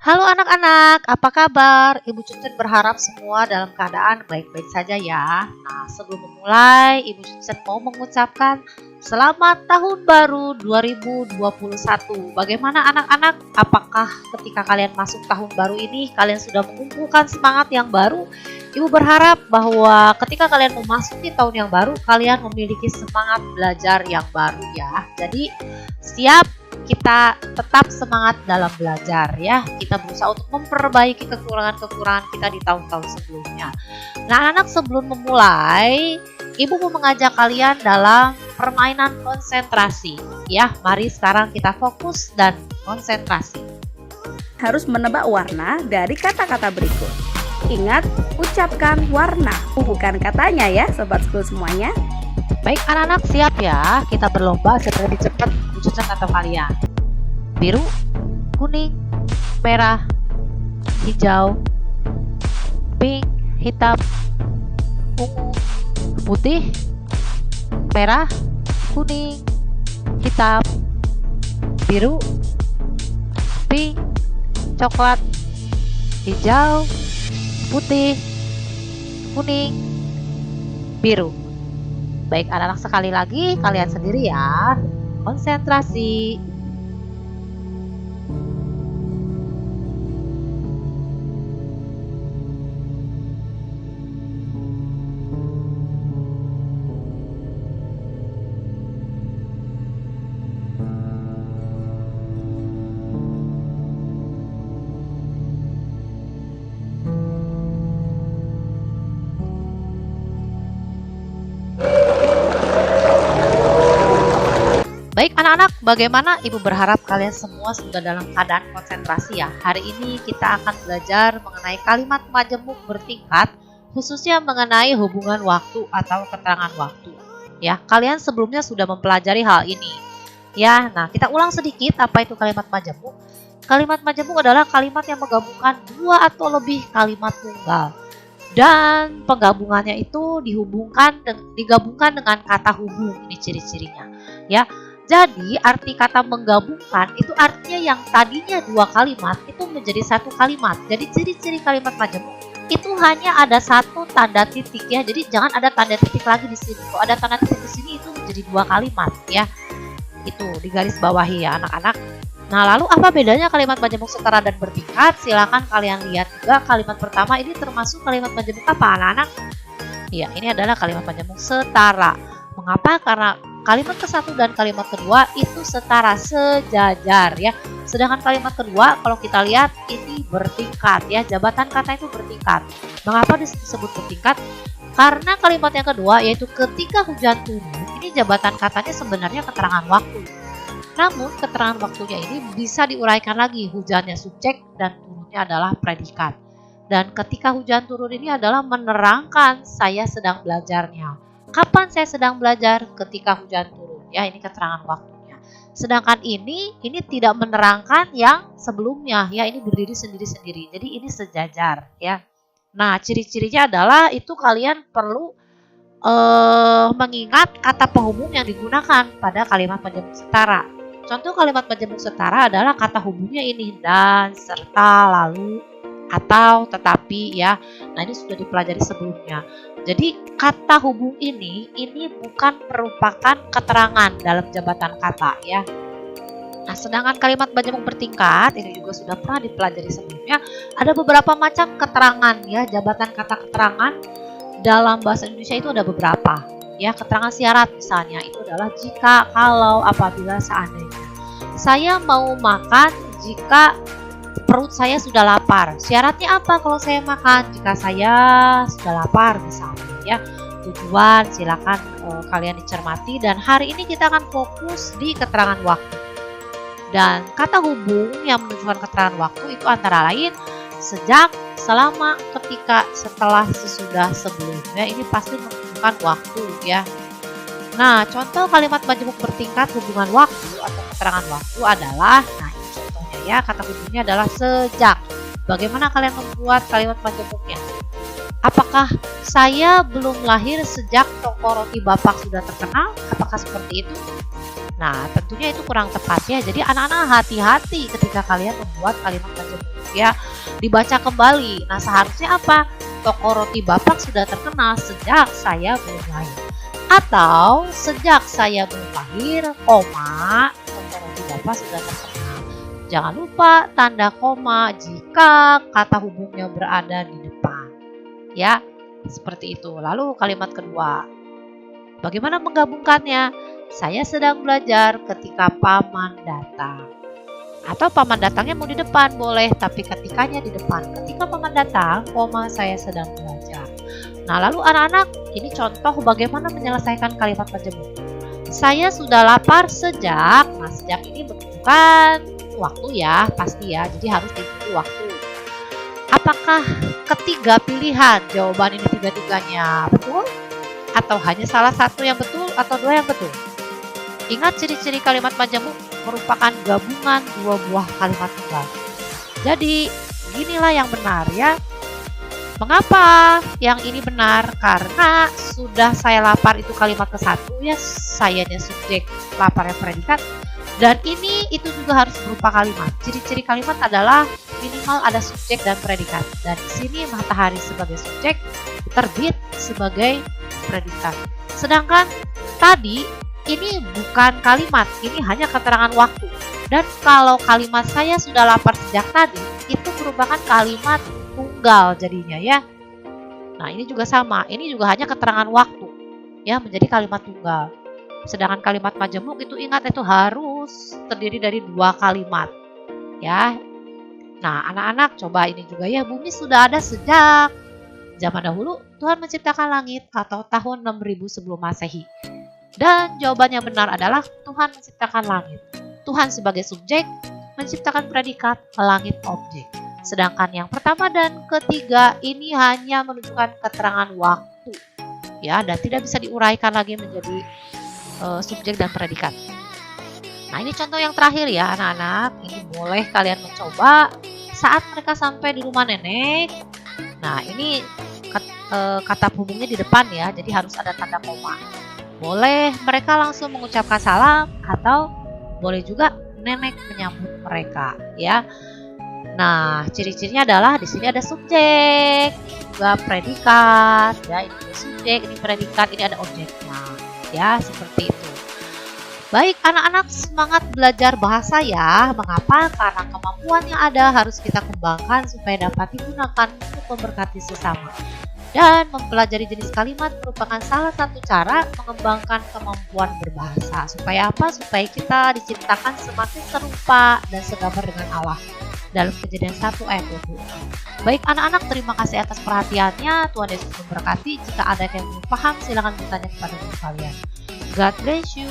Halo anak-anak, apa kabar? Ibu Cucun berharap semua dalam keadaan baik-baik saja ya. Nah, sebelum memulai, Ibu Cucun mau mengucapkan Selamat Tahun Baru 2021. Bagaimana anak-anak? Apakah ketika kalian masuk tahun baru ini, kalian sudah mengumpulkan semangat yang baru? Ibu berharap bahwa ketika kalian memasuki tahun yang baru, kalian memiliki semangat belajar yang baru ya. Jadi, siap kita tetap semangat dalam belajar ya. Kita berusaha untuk memperbaiki kekurangan-kekurangan kita di tahun-tahun sebelumnya. Nah, anak-anak sebelum memulai, Ibu mau mengajak kalian dalam permainan konsentrasi. Ya, mari sekarang kita fokus dan konsentrasi. Harus menebak warna dari kata-kata berikut. Ingat, ucapkan warna, bukan katanya ya, sobat school semuanya. Baik anak-anak, siap ya. Kita berlomba siapa lebih cepat Cucun atau kalian. Biru, kuning, merah, hijau, pink, hitam, ungu, putih, merah, kuning, hitam, biru, pink, coklat, hijau, putih, kuning, biru. Baik anak-anak, sekali lagi kalian sendiri ya. Konsentrasi. Baik anak-anak, bagaimana Ibu berharap kalian semua sudah dalam keadaan konsentrasi ya. Hari ini kita akan belajar mengenai kalimat majemuk bertingkat, khususnya mengenai hubungan waktu atau keterangan waktu. Ya, kalian sebelumnya sudah mempelajari hal ini. Ya, nah kita ulang sedikit apa itu kalimat majemuk. Kalimat majemuk adalah kalimat yang menggabungkan dua atau lebih kalimat tunggal. Dan penggabungannya itu digabungkan dengan kata hubung, ini ciri-cirinya. Ya. Jadi arti kata menggabungkan itu artinya yang tadinya dua kalimat itu menjadi satu kalimat. Jadi ciri-ciri kalimat majemuk itu hanya ada satu tanda titik ya. Jadi jangan ada tanda titik lagi di sini. Kalau ada tanda titik di sini itu menjadi dua kalimat ya. Itu di garis bawahi ya anak-anak. Nah, lalu apa bedanya kalimat majemuk setara dan bertingkat? Silakan kalian lihat juga kalimat pertama ini termasuk kalimat majemuk apa anak-anak? Ya, ini adalah kalimat majemuk setara. Mengapa? Karena kalimat ke-1 dan kalimat kedua itu setara, sejajar ya. Sedangkan kalimat kedua kalau kita lihat ini bertingkat ya, jabatan kata itu bertingkat. Mengapa disebut bertingkat? Karena kalimat yang kedua yaitu ketika hujan turun, ini jabatan katanya sebenarnya keterangan waktu. Namun keterangan waktunya ini bisa diuraikan lagi, hujannya subjek dan turunnya adalah predikat. Dan ketika hujan turun ini adalah menerangkan saya sedang belajarnya. Kapan saya sedang belajar? Ketika hujan turun. Ya, ini keterangan waktunya. Sedangkan ini tidak menerangkan yang sebelumnya. Ya, ini berdiri sendiri-sendiri. Jadi ini sejajar. Ya. Nah, ciri-cirinya adalah itu kalian perlu mengingat kata penghubung yang digunakan pada kalimat majemuk setara. Contoh kalimat majemuk setara adalah kata hubungnya ini dan, serta, lalu, atau, tetapi ya. Nah, ini sudah dipelajari sebelumnya. Jadi kata hubung ini bukan merupakan keterangan dalam jabatan kata ya. Nah, sedangkan kalimat majemuk bertingkat ini juga sudah pernah dipelajari sebelumnya. Ada beberapa macam keterangan ya, jabatan kata keterangan dalam bahasa Indonesia itu ada beberapa. Ya, keterangan syarat misalnya itu adalah jika, kalau, apabila, seandainya. Saya mau makan jika perut saya sudah lapar. Syaratnya apa kalau saya makan? Jika saya sudah lapar misalnya ya. Tujuan silakan kalian dicermati dan hari ini kita akan fokus di keterangan waktu. Dan kata hubung yang menunjukkan keterangan waktu itu antara lain sejak, selama, ketika, setelah, sesudah, sebelumnya. Ini pasti menunjukkan waktu ya. Nah, contoh kalimat majemuk bertingkat hubungan waktu atau keterangan waktu adalah, nah ini contohnya ya, kata hubungnya adalah sejak. Bagaimana kalian membuat kalimat majemuknya? Apakah saya belum lahir sejak toko roti Bapak sudah terkenal? Apakah seperti itu? Nah, tentunya itu kurang tepat ya. Jadi anak-anak hati-hati ketika kalian membuat kalimat majemuk ya, dibaca kembali. Nah, seharusnya apa? Toko roti Bapak sudah terkenal sejak saya belum lahir. Atau sejak saya belum lahir, koma, toko roti Bapak sudah terkenal. Jangan lupa tanda koma jika kata hubungnya berada di depan. Ya, seperti itu. Lalu kalimat kedua. Bagaimana menggabungkannya? Saya sedang belajar ketika paman datang. Atau paman datangnya mau di depan boleh, tapi ketikanya di depan. Ketika paman datang, koma saya sedang belajar. Nah, lalu anak-anak, ini contoh bagaimana menyelesaikan kalimat majemuk. Saya sudah lapar sejak. Nah, sejak ini menunjukkan waktu ya, pasti ya. Jadi harus diikuti waktu. Apakah ketiga pilihan jawaban ini tiga-tiganya betul? Atau hanya salah satu yang betul atau dua yang betul? Ingat ciri-ciri kalimat majemuk merupakan gabungan dua buah kalimat tunggal. Jadi inilah yang benar ya. Mengapa yang ini benar? Karena sudah saya lapar itu kalimat ke satu ya, sayanya subjek, laparnya predikat. Dan ini itu juga harus berupa kalimat. Ciri-ciri kalimat adalah minimal ada subjek dan predikat. Dan di sini matahari sebagai subjek, terbit sebagai predikat. Sedangkan tadi ini bukan kalimat, ini hanya keterangan waktu. Dan kalau kalimat saya sudah lapar sejak tadi, itu merupakan kalimat tunggal jadinya ya. Nah, ini juga sama, ini juga hanya keterangan waktu ya, menjadi kalimat tunggal. Sedangkan kalimat majemuk itu ingat itu harus terdiri dari dua kalimat ya. Nah, anak-anak coba ini juga ya, bumi sudah ada sejak zaman dahulu Tuhan menciptakan langit atau tahun 6000 sebelum Masehi. Dan jawabannya benar adalah Tuhan menciptakan langit. Tuhan sebagai subjek menciptakan predikat, langit objek. Sedangkan yang pertama dan ketiga ini hanya menunjukkan keterangan waktu ya, dan tidak bisa diuraikan lagi menjadi subjek dan predikat. Nah, ini contoh yang terakhir ya anak-anak. Ini boleh kalian mencoba saat mereka sampai di rumah nenek. Nah, ini kata hubungnya di depan ya, jadi harus ada tanda koma. Boleh mereka langsung mengucapkan salam atau boleh juga nenek menyambut mereka ya. Nah, ciri-cirinya adalah di sini ada subjek, juga predikat ya, ini subjek, ini predikat, ini ada objeknya ya, seperti itu. Baik anak-anak, semangat belajar bahasa ya. Mengapa? Karena kemampuan yang ada harus kita kembangkan supaya dapat digunakan untuk memberkati sesama. Dan mempelajari jenis kalimat merupakan salah satu cara mengembangkan kemampuan berbahasa. Supaya apa? Supaya kita diciptakan semakin serupa dan segambar dengan Allah. Dalam Kejadian 1 ayat 20. Baik anak-anak, terima kasih atas perhatiannya. Tuhan Yesus memberkati. Jika ada yang belum paham, silakan bertanya kepada guru kalian. God bless you.